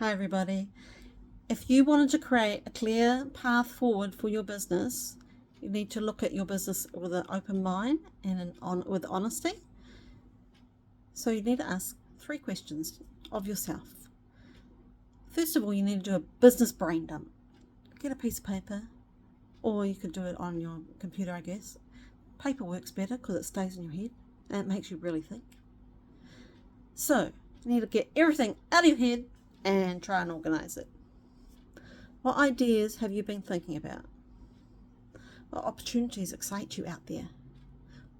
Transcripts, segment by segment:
Hi everybody. If you wanted to create a clear path forward for your business, you need to look at your business with an open mind and with honesty. So you need to ask 3 questions of yourself. First of all, you need to do a business brain dump. Get a piece of paper, or you could do it on your computer, I guess. Paper works better because it stays in your head and it makes you really think. So you need to get everything out of your head and try and organize it. What ideas have you been thinking about? What opportunities excite you out there?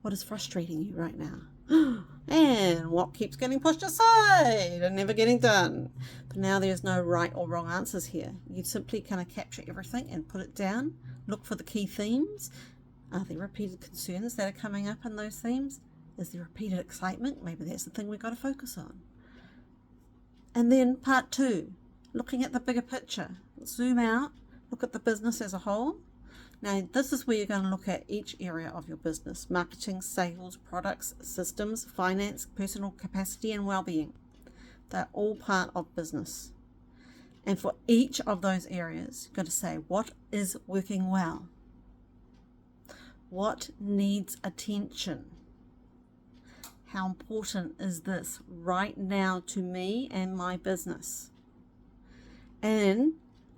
What is frustrating you right now? And what keeps getting pushed aside and never getting done? But now there's no right or wrong answers here. You simply kind of capture everything and put it down. Look for the key themes. Are there repeated concerns that are coming up in those themes? Is there repeated excitement? Maybe that's the thing we've got to focus on. And then part 2, looking at the bigger picture. Zoom out, look at the business as a whole. Now this is where you're going to look at each area of your business: marketing, sales, products, systems, finance, personal capacity and well-being. They're all part of business. And for each of those areas, you've got to say, what is working well? What needs attention? How important is this right now to me and my business? And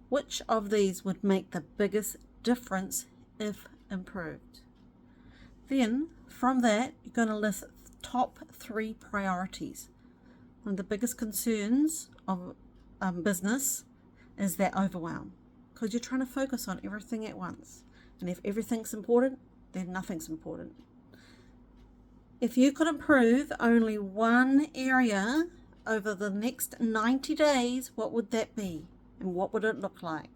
which of these would make the biggest difference if improved? Then from that, you're going to list top 3 priorities. One of the biggest concerns of business is that overwhelm, because you're trying to focus on everything at once. And if everything's important, then nothing's important. If you could improve only one area over the next 90 days, what would that be? And what would it look like?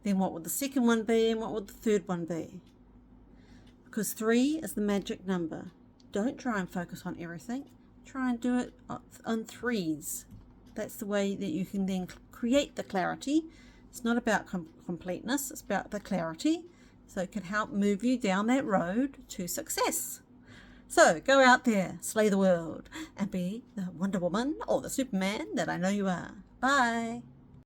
Then what would the second one be, and what would the third one be? Because 3 is the magic number. Don't try and focus on everything. Try and do it on 3s. That's the way that you can then create the clarity. It's not about completeness, it's about the clarity. So it can help move you down that road to success. So go out there, slay the world, and be the Wonder Woman or the Superman that I know you are. Bye.